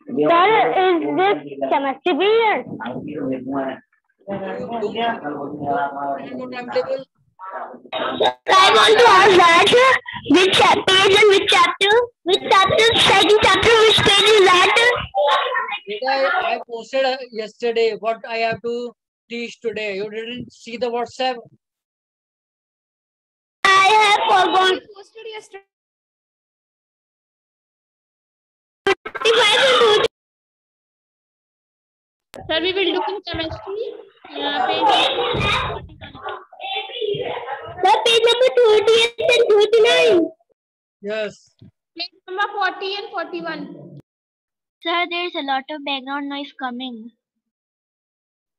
Sir, is this chemistry period? What timetable? I want to ask that which page and which chapter? Which chapter? Second chapter, which page is that? I posted yesterday what I have to teach today. You didn't see the WhatsApp? I have forgotten. Posted yesterday. Sir, we will look in chemistry. The page number 28 and 29. Yes. Page number 40 and 41. Sir, there is a lot of background noise coming.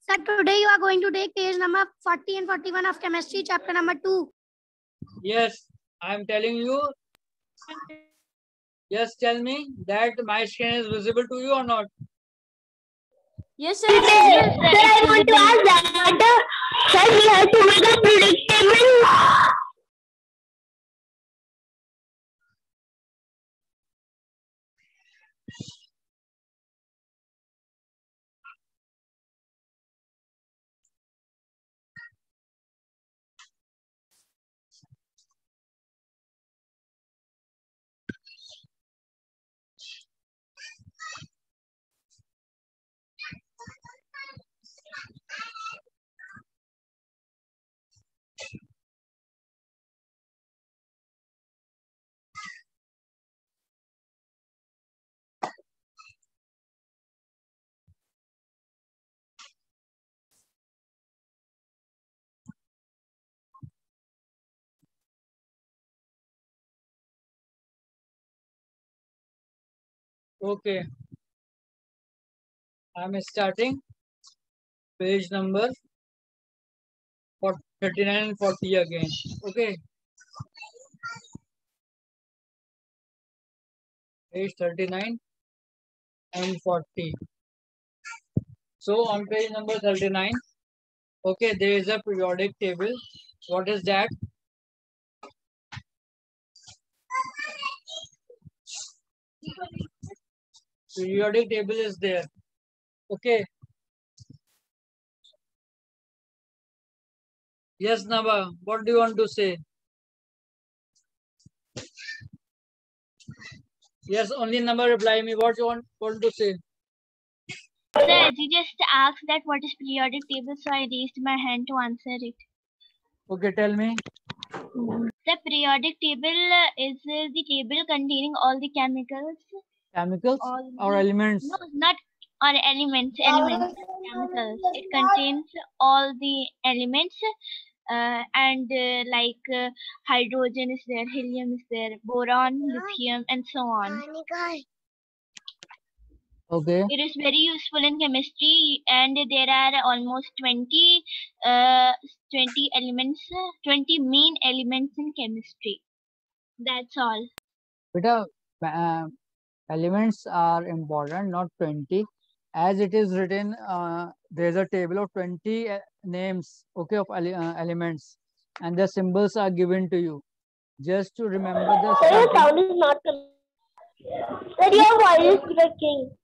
Sir, today you are going to take page number 40 and 41 of chemistry, chapter number 2. Yes, I am telling you. Yes, tell me that my screen is visible to you or not? Yes, sir. Sir, I want to ask that. Sir, we have to make a predictable. Okay. I'm starting page number 39 and 40 again. Okay. Page 39 and 40. So on page number 39, okay, there is a periodic table. What is that? Periodic table is there. Okay. Yes, Naba, what do you want to say? Yes, only Naba reply me. What you want to say? Sir, you just asked that what is periodic table, so I raised my hand to answer it. Okay, tell me. The periodic table is the table containing all the chemicals. Chemicals or elements? No, not or elements. Chemicals. It contains all the elements. Like hydrogen is there, helium is there, boron, lithium, and so on. Okay. It is very useful in chemistry, and there are almost 20 elements, 20 main elements in chemistry. That's all. Beta, elements are important, not 20. As it is written, there is a table of 20 names, okay, of elements, and the symbols are given to you. Just to remember the sound is not coming. Sir, your voice is breaking.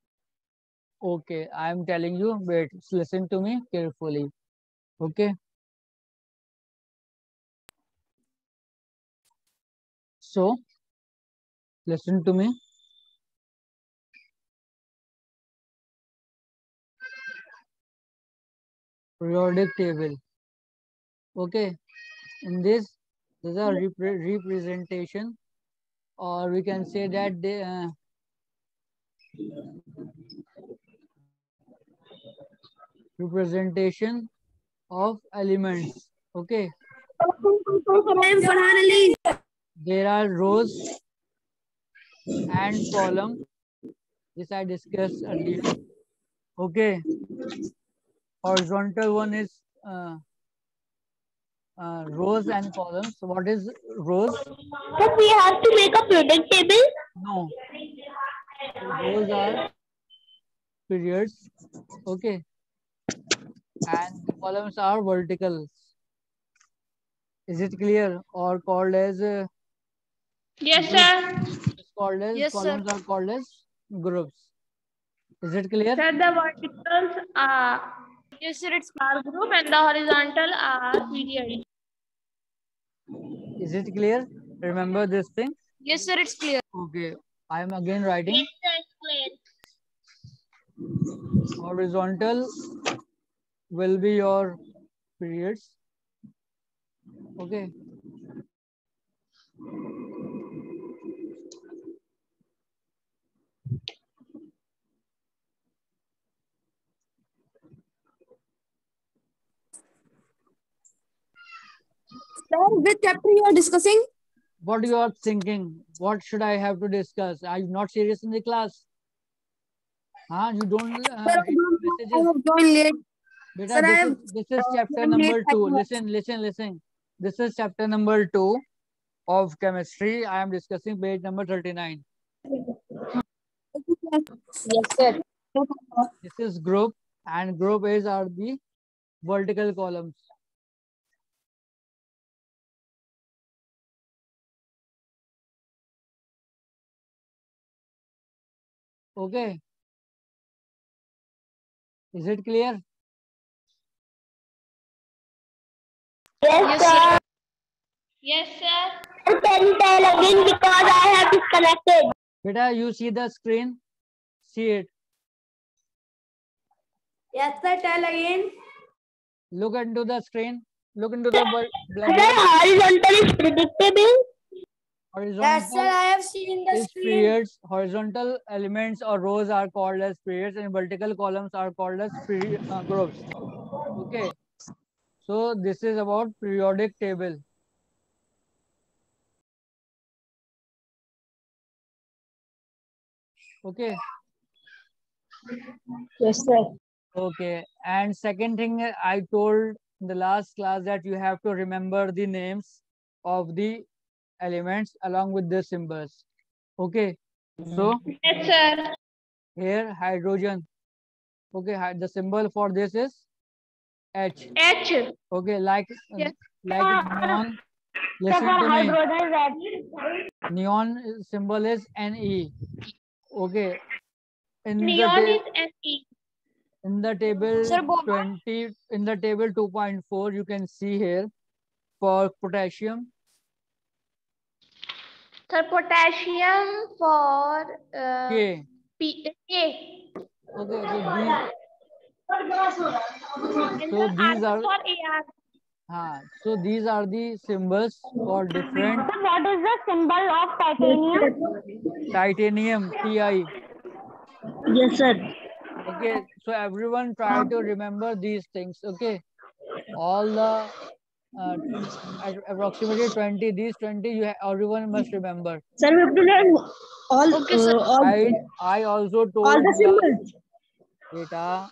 Okay, I am telling you, wait, listen to me carefully. Okay. So, listen to me. Periodic table. Okay. In this, there's a representation, or we can say that they representation of elements. Okay. There are rows and column. This I discussed earlier. Okay. Horizontal one is rows and columns. So what is rows? But we have to make a periodic table? No. Rows are periods. Okay. And the columns are verticals. Is it clear? Or called as yes, sir. It's called as Yes, columns sir. are called as groups. Is it clear? Sir, the verticals are Yes, sir. It's R group and the horizontal are period. Is it clear? Remember this thing? Yes, sir. It's clear. Okay. I am again writing horizontal will be your periods. Okay. Sir, which chapter you are discussing? What you are thinking? What should I have to discuss? Are you not serious in the class? Huh? You don't Sir, I read don't know. I messages. have joined late. Beta, Sir, I this have is chapter joined late. number 2. Listen. This is chapter number 2 of chemistry. I am discussing page number 39. Yes, sir. This is group, and group A's are the vertical columns. Okay. Is it clear? Yes, sir. Yes, sir. Can you tell again because I have disconnected? Beta, you see the screen? See it. Yes, sir. Tell again. Look into the screen. Look into the Sir, blackboard. horizontal is predictable. Yes, sir. Horizontal I have seen the is screen. periods. Horizontal elements or rows are called as periods, and vertical columns are called as groups. Okay. So this is about periodic table. Okay. Yes, sir. Okay. And second thing, I told in the last class that you have to remember the names of the elements along with the symbols. Okay. So Yes, sir. here hydrogen. Okay. The symbol for this is H. H. Okay. Like Yes. neon. Listen to me. Neon symbol is Ne. Okay. Neon is Ne. In the table Sir, go on. 20, in the table 2.4, you can see here for potassium. Sir, potassium for K. K. Okay, so And so the these R are for AR. so these are the symbols for different So what is the symbol of titanium? titanium Ti. Yes, sir. Okay, so everyone try to remember these things. Okay, all the approximately 20, these 20 everyone must remember. Sir, we have to learn all. Okay, sir. I also all told the you symbols. data,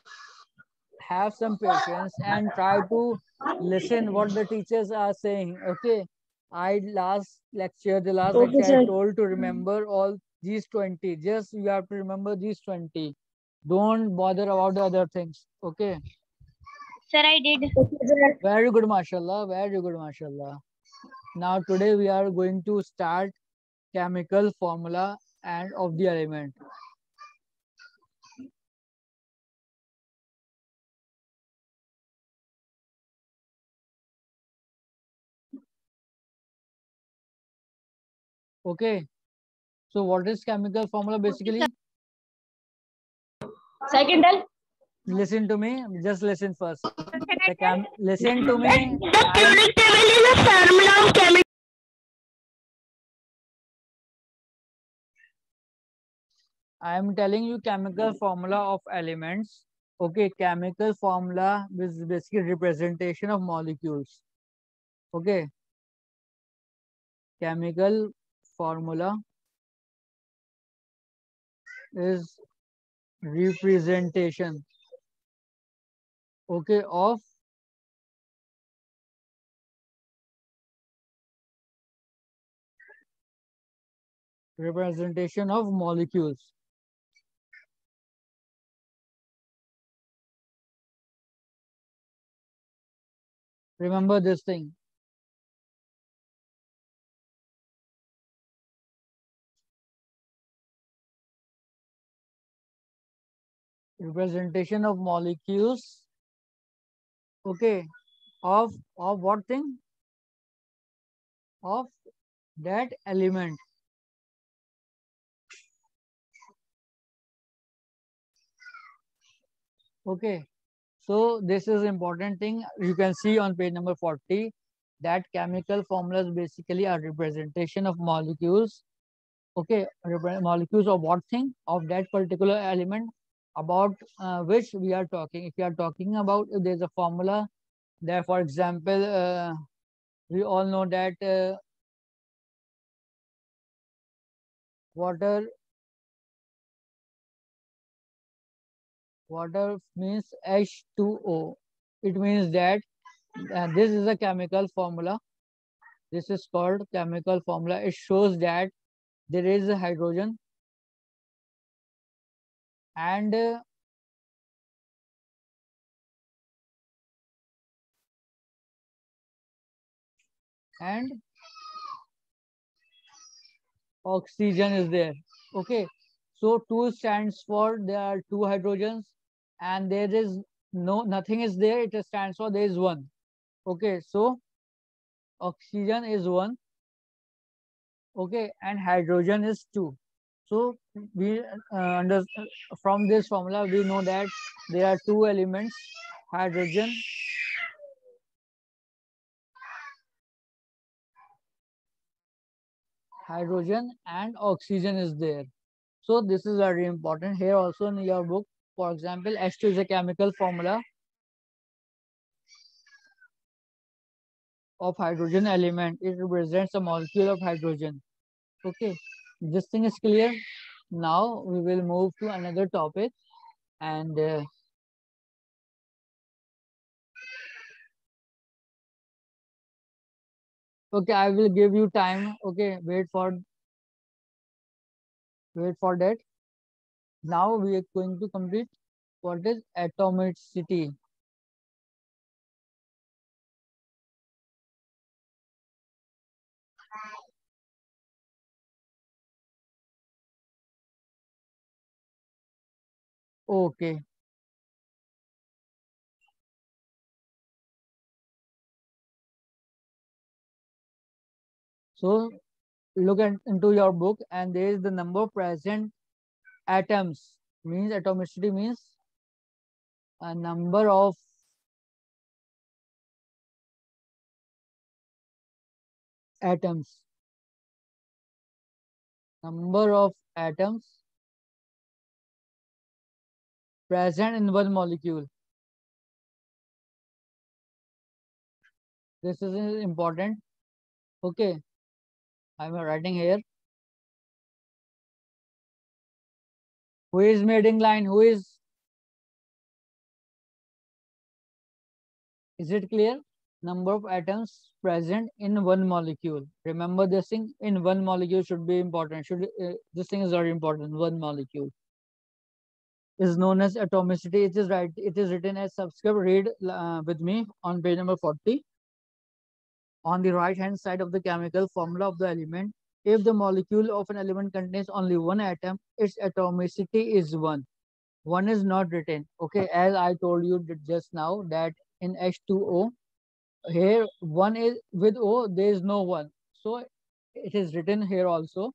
have some patience and try to listen what the teachers are saying. Okay, the last lecture Okay, I sir. told to remember all these 20. Just you have to remember these 20. Don't bother about the other things. Okay, Sir, I did. Okay, sir. very good, mashallah, very good, mashallah. Now today we are going to start chemical formula and of the element. Okay, so what is chemical formula basically? Second tell. Listen to me, just listen first. Listen to The me. periodic table is a formula of chemistry. I am telling you chemical formula of elements. Okay, chemical formula is basically representation of molecules. Okay, chemical formula is representation. Okay, of representation of molecules. Remember this thing. representation of molecules, okay, of what thing? Of that element. Okay, so this is important thing. You can see on page number 40 that chemical formulas basically are representation of molecules. Okay, molecules of what thing? Of that particular element about which we are talking. If we are talking about, there's a formula there, for example, we all know that water means H2O. It means that this is a chemical formula. This is called chemical formula. It shows that there is a hydrogen and and oxygen is there. Okay, so 2 stands for there are 2 hydrogens and there is nothing is there. It stands for there is 1. Okay, so oxygen is 1. Okay, and hydrogen is 2. So we from this formula we know that there are 2 elements, hydrogen and oxygen is there. So this is very important. Here also in your book, for example, H2 is a chemical formula of hydrogen element. It represents a molecule of hydrogen. Okay, this thing is clear. Now we will move to another topic and okay, I will give you time. Okay, wait for that. Now we are going to complete what is atomicity. Okay, so look into your book and there is the number of present atoms. Means atomicity means a number of atoms. Number of atoms present in one molecule. This is important. Okay, I'm writing here. Who is making line? Who is? Is it clear? Number of atoms present in one molecule. Remember this thing, in one molecule should be important. This thing is very important. One molecule is known as atomicity. It is right. It is written as subscript. Read with me on page number 40. On the right hand side of the chemical formula of the element, if the molecule of an element contains only one atom, its atomicity is 1. 1 is not written. Okay, as I told you just now that in H2O, here 1 is with O, there is no 1. So it is written here also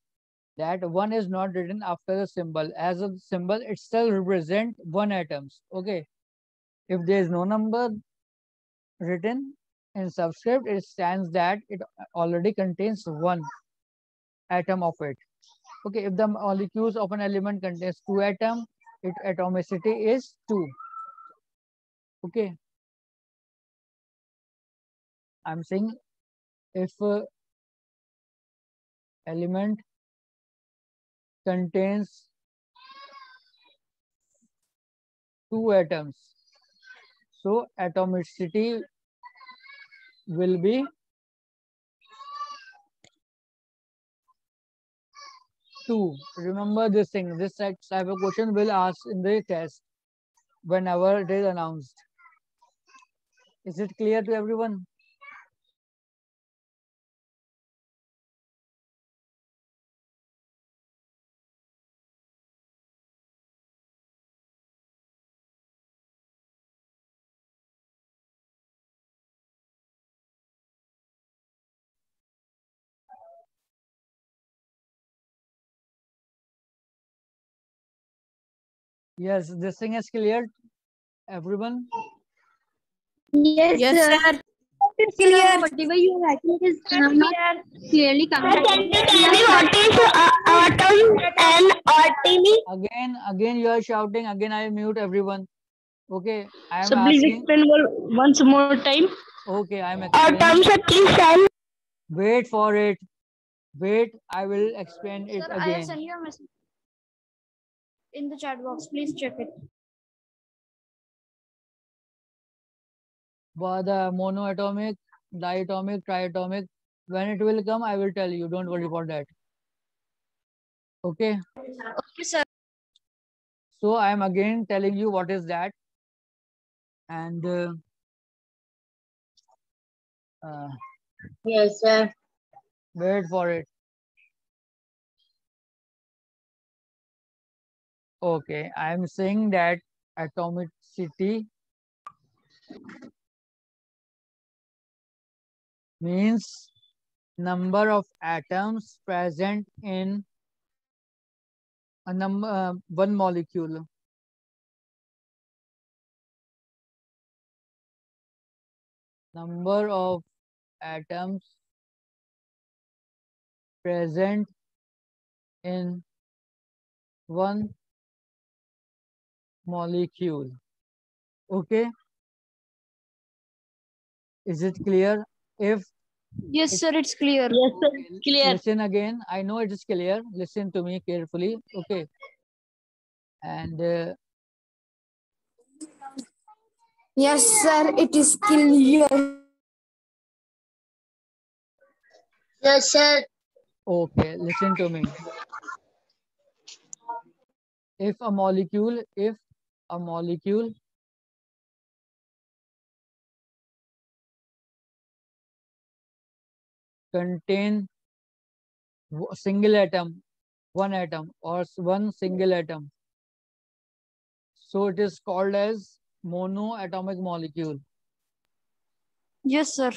that 1 is not written after the symbol. As a symbol, it still represents 1 atoms. Okay, if there is no number written in subscript, it stands that it already contains 1 atom of it. Okay, if the molecules of an element contains 2 atoms, its atomicity is 2. Okay, I'm saying if element contains 2 atoms, so atomicity will be 2. Remember this thing. This type of question will ask in the test whenever it is announced. Is it clear to everyone? Yes, this thing is clear, everyone. Yes, sir. Clear. Whatever you are writing is not clearly Sir, coming. can you tell me what is atom and atomy? Again, you are shouting. Again, I mute everyone. Okay, I am So please asking. explain once more time. Okay, I am explaining. Atom, sir, please tell. Wait for it. Wait, I will explain it Sir, I have again. sent you a message in the chat box. Please check it. For the monoatomic, diatomic, triatomic, when it will come, I will tell you. Don't worry about that. Okay. Okay, sir. So I am again telling you what is that. And Yes, sir. wait for it. Okay, I am saying that atomicity means number of atoms present in a one molecule. Number of atoms present in one molecule. Okay, is it clear? If Yes, sir, it's clear. Yes, sir. okay, Clear. listen again. I know it is clear. Listen to me carefully. Okay, and Yes, sir. It is clear. Yes, sir. okay, listen to me. If a molecule contain single atom, one atom or one single atom, so it is called as monoatomic molecule. Yes, sir.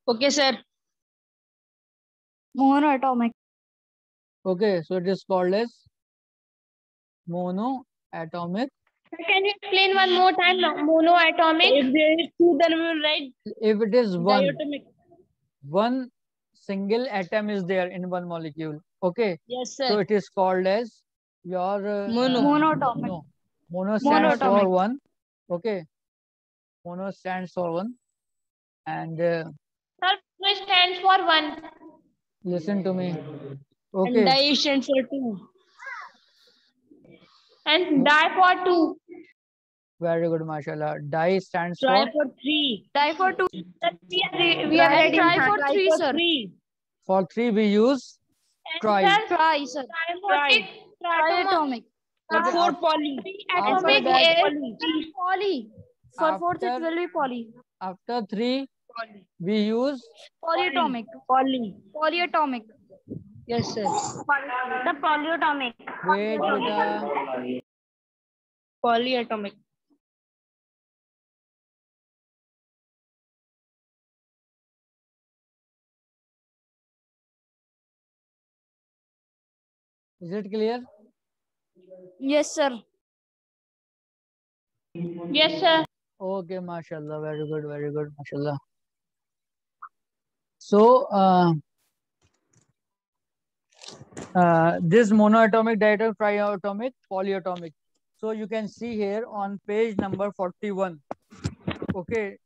Okay, sir. Monoatomic. Okay, so it is called as monoatomic. Can you explain one more time? Monoatomic. If there is two, then we will write If it is diatomic. one single atom is there in one molecule. Okay, Yes, so sir. it is called as your Monoatomic. no, mono stands for Monoatomic. one. Okay, mono stands for one, and Sir, mono stands for one. listen to me. And Okay, di stands for two. And di for two. very good, mashallah. Di stands Try for for three. Di for two. We Try are ready. for Try for try three, for sir. three. for three we use tri. Try, sir. Try. Triatomic. For Okay, four poly. after Atomic that, is poly. For fourth, it After- will be poly. after three Poly. we use Polyatomic. Poly. Polyatomic. Yes, sir. The polyatomic. wait beta. Polyatomic. Is it clear? Yes, sir. Yes, sir. Okay, mashallah, very good, mashallah. So this monoatomic, diatomic, triatomic, polyatomic. So you can see here on page number 41. Okay,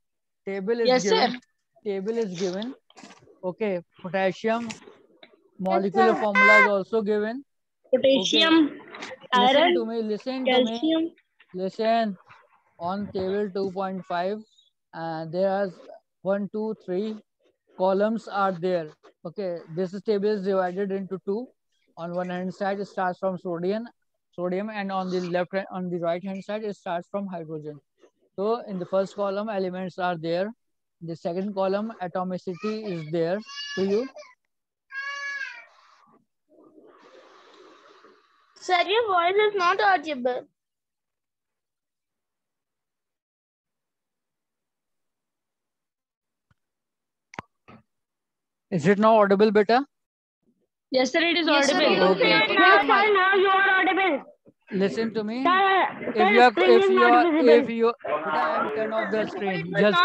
table is Yes, sir. given. Table is given. Okay, potassium molecular formula is also given. Potassium, Listen iron, to me. Listen to me. calcium. Listen. On table 2.5, there are 1, 2, 3 columns are there. Okay, this table is divided into two. On one hand side, it starts from sodium, and on the on the right hand side, it starts from hydrogen. So in the first column, elements are there. The second column, atomicity is there to you. Sir, your voice is not audible. Is it now audible, beta? Yes, sir. It is Yes, sir, audible. you Okay. say now you are audible. listen to me. Sir, If you are, screen is not visible. Beta, I am turn off the screen. Just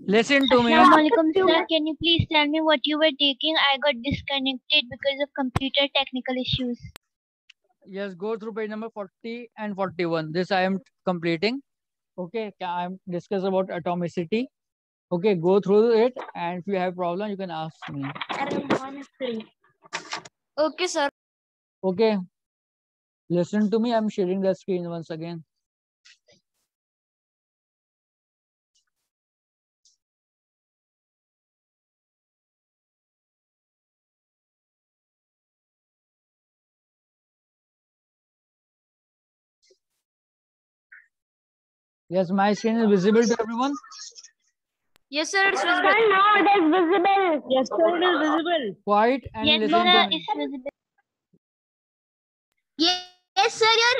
listen to me. Assalamualaikum, sir. Can you please tell me what you were taking? I got disconnected because of computer technical issues. Yes, go through page number 40 and 41. This I am completing. Okay, I am discuss about atomicity. Okay, go through it, and if you have problem, you can ask me. Okay, sir. Okay, listen to me. I'm sharing the screen once again. Yes, my screen is visible to everyone. Yes, sir, it's Sir, visible. now it is visible. Yes, sir, it is visible. Quiet and Yes, listen sir, to me. it's visible. Yes, sir, your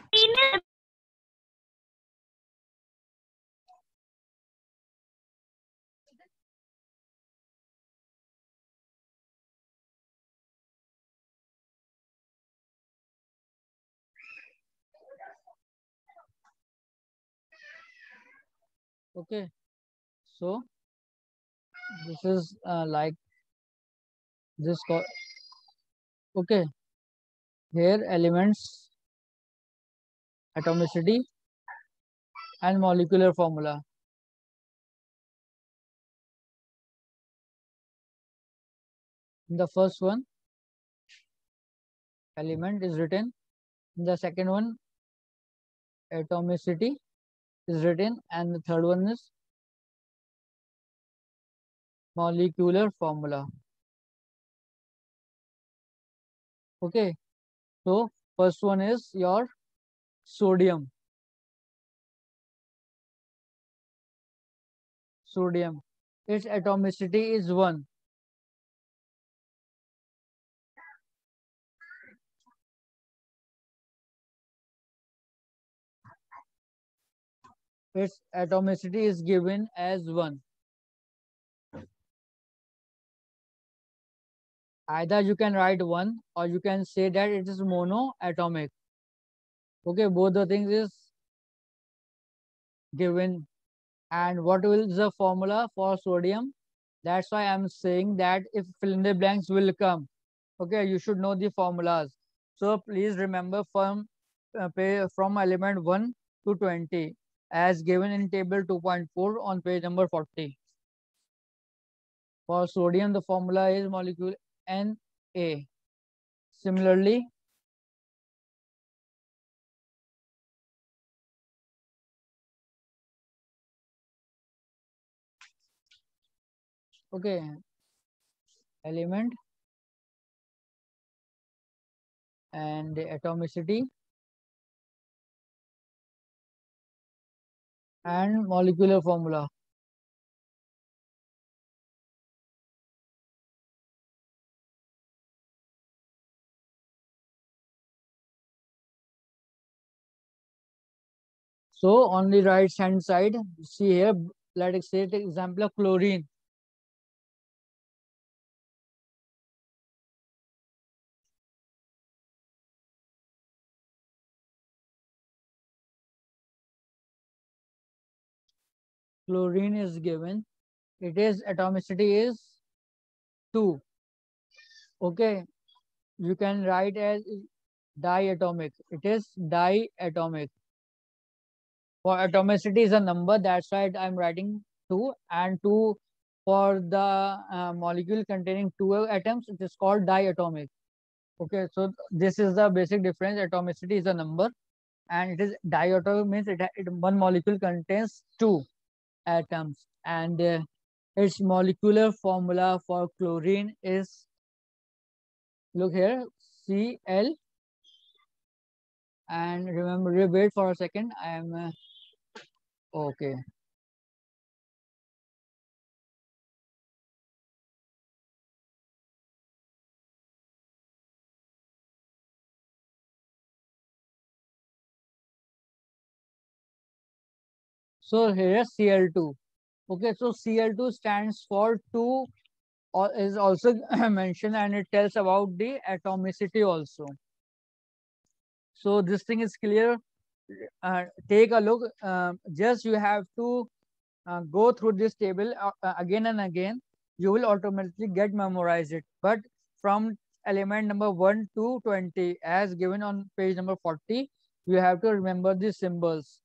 Screen is Okay, so this is like this. Okay, here elements, atomicity, and molecular formula. In the first one, element is written. In the second one, atomicity is written, and the third one is molecular formula. Okay, so first one is your sodium. Sodium, its atomicity is 1. Its atomicity is given as 1. Either you can write 1 or you can say that it is monoatomic. Okay, both the things is given. And what is the formula for sodium? That's why I'm saying that if fill in the blanks will come, okay, you should know the formulas. So please remember from element 1 to 20 as given in table 2.4 on page number 40. For sodium, the formula is molecule Na. Similarly, okay, element and the atomicity and molecular formula. So on the right hand side, see here, let us say the example of chlorine. Chlorine is given. Its atomicity is 2. Okay, you can write as diatomic. It is diatomic. For atomicity is a number, that's why I'm writing 2, and 2 for the molecule containing 2 atoms, it is called diatomic. Okay, so this is the basic difference. Atomicity is a number, and it is diatomic means one molecule contains 2 atoms, and its molecular formula for chlorine is, look here, Cl, and remember, wait for a second, I am okay. So here is Cl2. Okay, so Cl2 stands for 2 is also mentioned, and it tells about the atomicity also. So this thing is clear. Take a look. Just you have to go through this table again and again. You will automatically get memorize it. But from element number 1 to 20, as given on page number 40, you have to remember the symbols.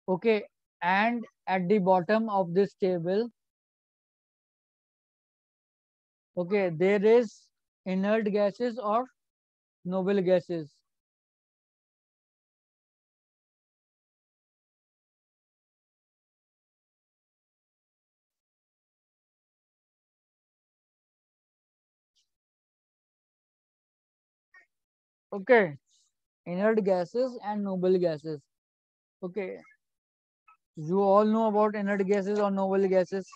Okay, and at the bottom of this table, okay, there is inert gases or noble gases. Okay, inert gases and noble gases. Okay, you all know about inert gases or noble gases.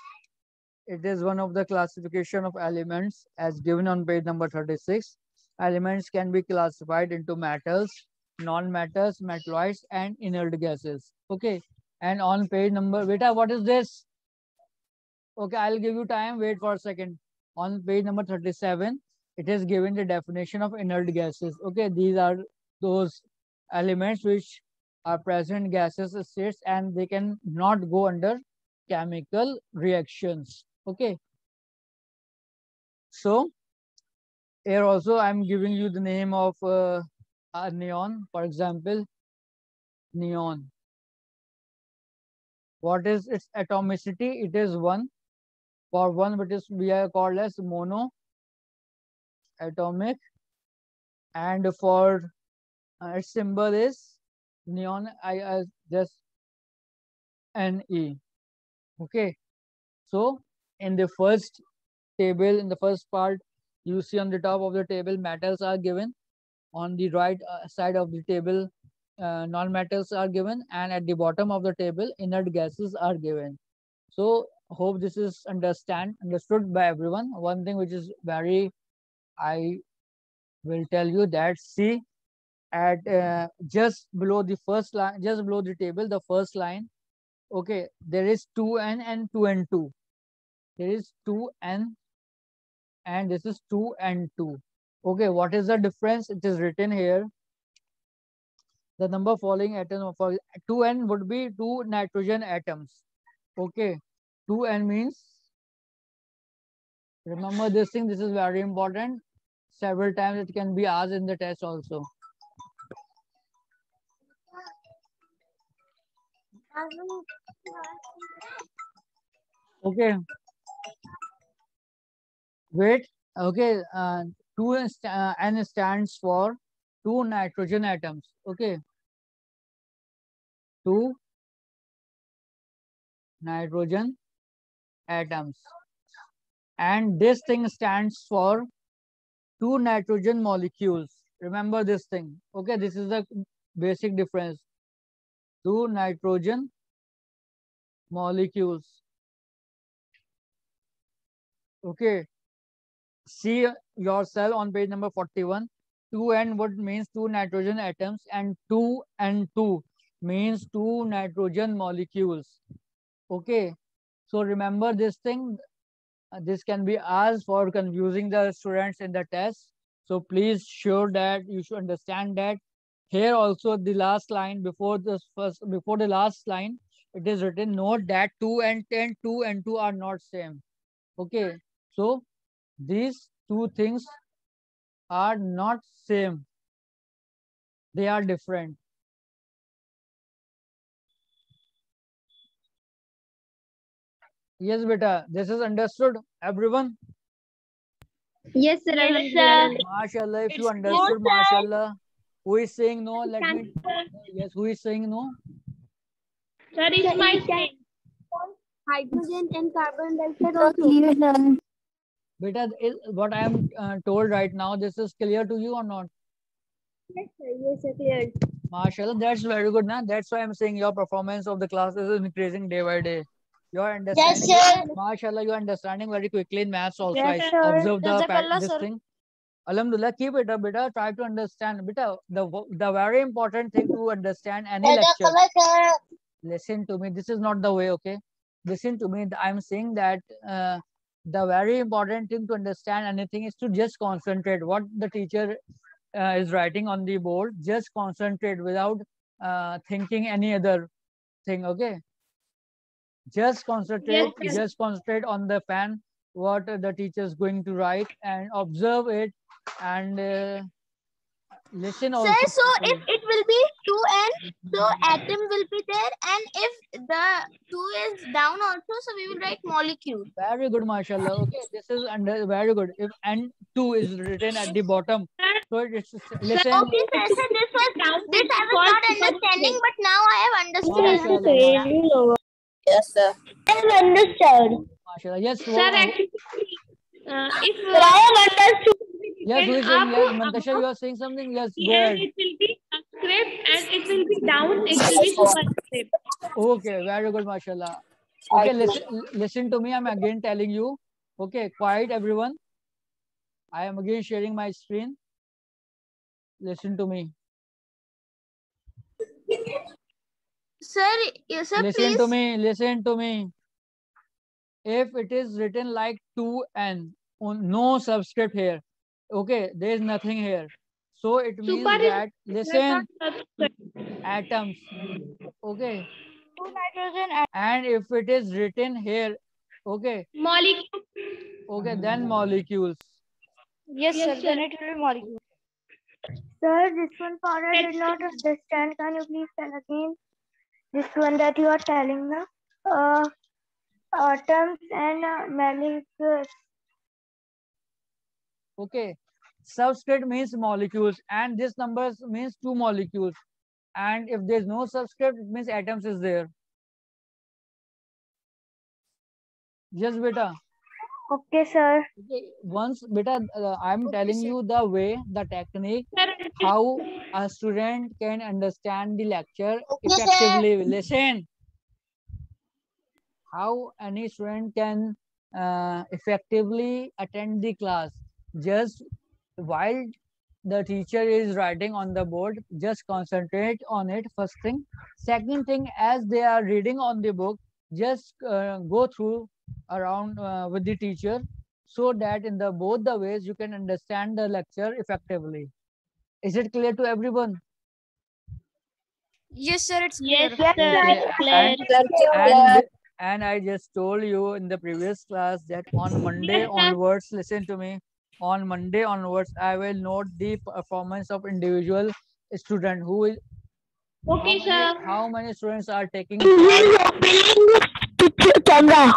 It is one of the classification of elements as given on page number 36. Elements can be classified into metals, non-metals, metalloids, and inert gases. Okay, and on page number, beta, what is this? Okay, I'll give you time. Wait for a second. On page number 37, it is given the definition of inert gases. Okay, these are those elements which are present in gaseous states and they can not go under chemical reactions. Okay, so here also I'm giving you the name of a neon, for example, neon. What is its atomicity? It is 1. For 1, which is we are called as mono atomic, and for its symbol is neon, I just Ne. Okay, so in the first table, in the first part, you see on the top of the table metals are given. On the right side of the table, non-metals are given, and at the bottom of the table, inert gases are given. So hope this is understood by everyone. One thing which is very, I will tell you that see at just below the first line, just below the table, the first line, okay, there is 2n and 2n2. There is 2n and this is 2n2. Okay, what is the difference? It is written here. The number following atoms for 2n would be 2 nitrogen atoms. Okay, 2n means, remember this thing, this is very important. Several times it can be asked in the test also. Okay, wait. Okay, 2n stands for 2 nitrogen atoms. Okay, 2 nitrogen atoms, and this thing stands for 2 nitrogen molecules. Remember this thing. Okay, this is the basic difference. 2 nitrogen molecules. Okay, see yourself on page number 41. 2n would means 2 nitrogen atoms, and 2n2 means 2 nitrogen molecules. Okay, so remember this thing. This can be asked for confusing the students in the test. So please sure that you should understand that here also the last line before the last line, it is written, note that 2 and 10, 2 and 2 are not same. Okay, so these two things are not same. They are different. Yes, beta, this is understood, everyone? Yes, sir. Yes, sir. MashaAllah, if you It's understood, good, sir. MashaAllah. Who is saying no? Let me. Yes, who is saying no? Sir, it's my screen. Hydrogen and carbon dioxide also. Beta, what I am told right now, this is clear to you or not? Yes, sir. Yes, sir. Clear. MashaAllah, that's very good. Nah? That's why I'm saying your performance of the class is increasing day by day. Your understanding, sir. MashaAllah, you're understanding very quickly in maths also. Yes, I sir. observe Jazakallah, this sir. thing. Alhamdulillah, keep it up, beta. Try to understand. Beta, the very important thing to understand any lecture. Listen to me. This is not the way, okay? Listen to me. I'm saying that The very important thing to understand anything is to just concentrate what the teacher is writing on the board. Just concentrate without thinking any other thing. Okay, just concentrate. Yes, Just concentrate on the fan, what the teacher is going to write, and observe it, and listen also. Sir, so if it will be 2n, so atom will be there, and if the 2 is down also, so we will write molecule. Very good, mashallah. Okay, this is under very good. If N2 is written at the bottom, so it's listen. Okay, sir, so this I was not understanding, but now I have understood. Mashallah, Yes, sir. I have understood. mashallah. Yes, Sir, actually, if Sir, I have understood. yes, who is saying yes? Mantasha, you are saying something? Yes, go ahead. it will be subscript and it will be down, it will be superscript. Okay, very good, mashallah. Okay, listen to me. I'm again telling you. Okay, quiet everyone. I am again sharing my screen. Listen to me. Sir, yes, sir, Listen please. to me. Listen to me. If it is written like 2n, no subscript here. Okay, there is nothing here. So it means Super is that listen, not subscript. atoms. Okay, Nitrogen. and if it is written here, okay, Molecule. okay, then molecules. Yes, Yes, sir, sir. then it will be molecule. Sir, this one part I did not understand. Can you please tell again? This one that you are telling now? Atoms and molecules. Okay, subscript means molecules, and this numbers means 2 molecules. And if there is no subscript, it means atoms is there. Yes, beta. Okay, sir. Okay, once beta, I'm telling sir. you the way, the technique, Sir, how a student can understand the lecture Okay, sir. effectively. Listen, how any student can effectively attend the class. Just while the teacher is writing on the board, just concentrate on it, first thing. Second thing, as they are reading on the book, just go through around with the teacher, so that in the both the ways you can understand the lecture effectively. Is it clear to everyone? Yes, sir, it's clear. yes, sir. Okay, Clear. and I just told you in the previous class that on Monday Yes, sir. onwards, listen to me, on Monday onwards, I will note the performance of individual student who will, Okay, sir. how many students are taking He is opening the camera.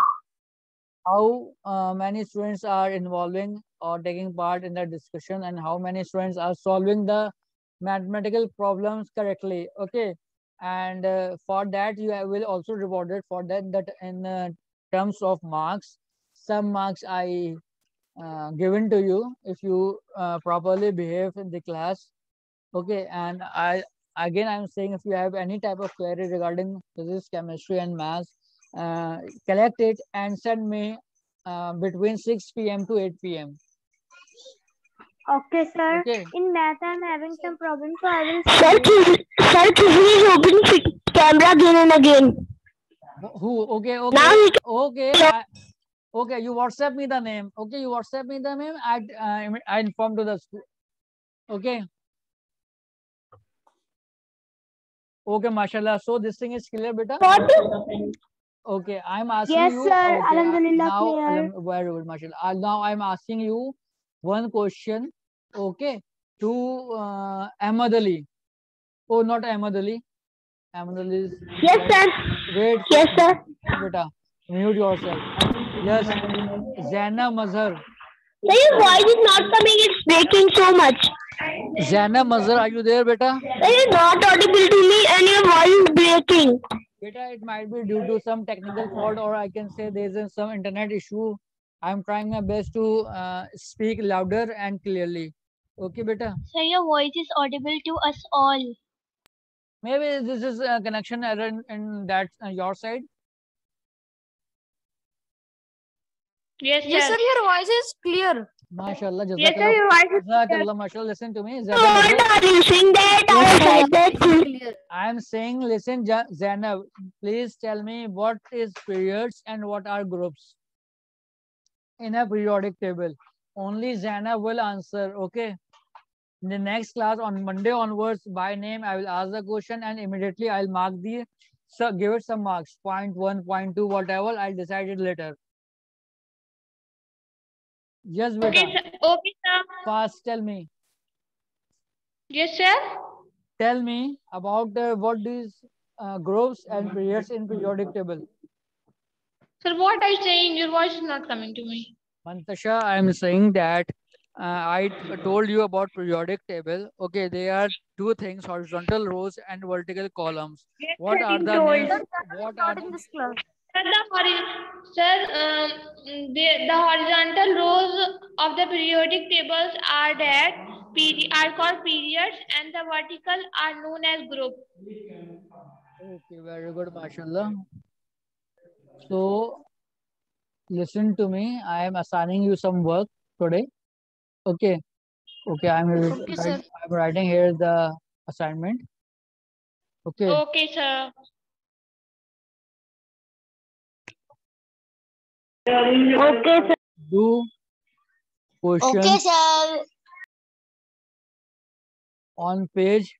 how many students are involving or taking part in the discussion, and how many students are solving the mathematical problems correctly. Okay, and for that you will also rewarded for that in terms of marks. Some marks I given to you if you properly behave in the class. Okay, and I'm saying, if you have any type of query regarding physics, chemistry, and maths, collect it and send me between 6 p.m. to 8 p.m. Okay, sir. Okay. In math, I'm having some problems, so I will Sir, he is opening camera again and again. Who? Okay, Now okay, he okay. Okay, you WhatsApp me the name. Okay, you WhatsApp me the name. I inform to the school. Okay. Okay, mashallah. So this thing is clear, beta. what? Okay, I'm asking Yes, you. sir. Okay, Alhamdulillah, now, clear. very good, mashallah. Now I'm asking you one question. Okay, to Ahmad Ali. Oh, not Ahmad Ali. Ahmad Ali is. Yes, sir. Wait. Yes, sir. Beta, mute yourself. Yes, Zaina Mazhar. Sir, your voice is not coming. It's breaking so much. Zaina Mazhar, are you there, beta? Sir, you're not audible to me and your voice is breaking. Beta, it might be due to some technical fault, or I can say there's some internet issue. I'm trying my best to speak louder and clearly. Okay, beta. Sir, your voice is audible to us all. Maybe this is a connection error in that your side. Yes, Yes, sir. sir, your voice is clear. MashaAllah, Yes, sir, your voice is Jazakallah, mashallah. Listen to me. Zaina What Mazhar. are you saying that? I said that. I am saying, listen, Zainab, please tell me what is periods and what are groups. in a periodic table. Only Zainab will answer. Okay. In the next class on Monday onwards, by name, I will ask the question and immediately I'll mark the, so give it some marks, 0.1, 0.2, whatever, I'll decide it later. Yes, Okay, beta. sir. Okay, sir. Fast, tell me. Yes, sir. Tell me about what these groups and periods in periodic table. Sir, what are you saying? Your voice is not coming to me. Mantasha, I am saying that I told you about periodic table. Okay, there are two things: horizontal rows and vertical columns. Yes, What sir, are you the told. names? Sir, that What is are not in this class. Sir, the horizontal rows of the periodic tables are called periods, and the vertical are known as groups. Okay, very good, mashallah. So listen to me. I am assigning you some work today. Okay, okay. I'm writing here the assignment. Okay. Okay, sir. Okay, sir. Do questions sir. on page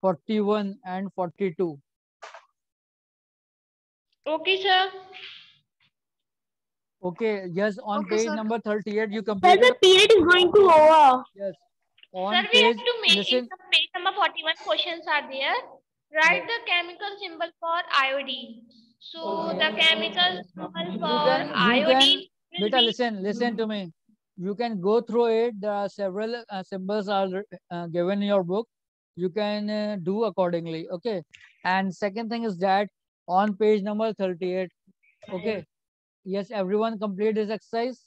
41 and 42. Okay, sir. Okay, yes, on Okay, page sir. number 38, you Sir, completed. the period is going to over. Yes, Sir, on we have page, to make in listen, the page number 41 questions are there. Write the chemical symbol for iodine. So the chemical symbol for you can, iodine will beta, be listen to me. You can go through it. There are several symbols are given in your book. You can do accordingly. Okay. And second thing is that on page number 38, okay. Yes, everyone complete this exercise.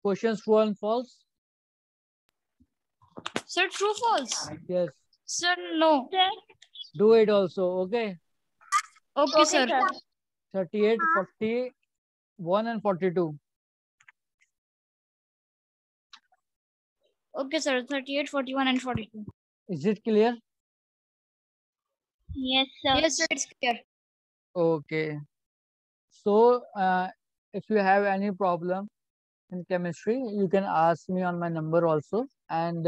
Questions true and false. Sir, true, false. Yes. Sir, no. sir. Do it also. Okay. Okay, sir. 38, 41 and 42. Okay, sir. 38, 41, and 42. Is it clear? Yes, sir. Yes, sir. It's clear. Okay. So, if you have any problem in chemistry, you can ask me on my number also. And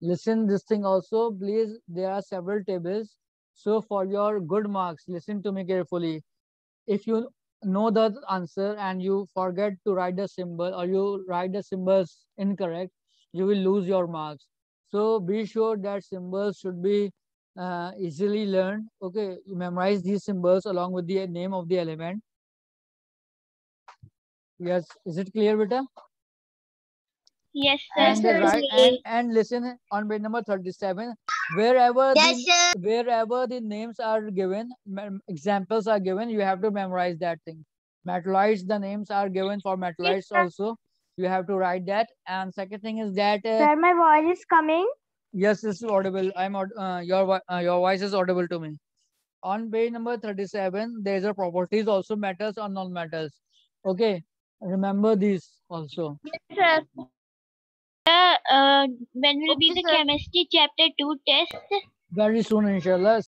listen this thing also, please. There are several tables. So for your good marks, listen to me carefully. If you know the answer and you forget to write the symbol or you write the symbols incorrect, you will lose your marks. So be sure that symbols should be easily learned. Okay, you memorize these symbols along with the name of the element. Yes, is it clear, beta? Yes, sir. And and listen on page number 37. Wherever wherever the names are given, examples are given, you have to memorize that thing. Metalloids, the names are given for metalloids also. You have to write that. And second thing is that Sir, my voice is coming. yes, it's audible. Your voice is audible to me. On page number 37, there is a properties also metals or non-metals. Okay, remember these also. Sir. When will be Okay, the sir. chemistry chapter 2 test? Very soon, inshallah.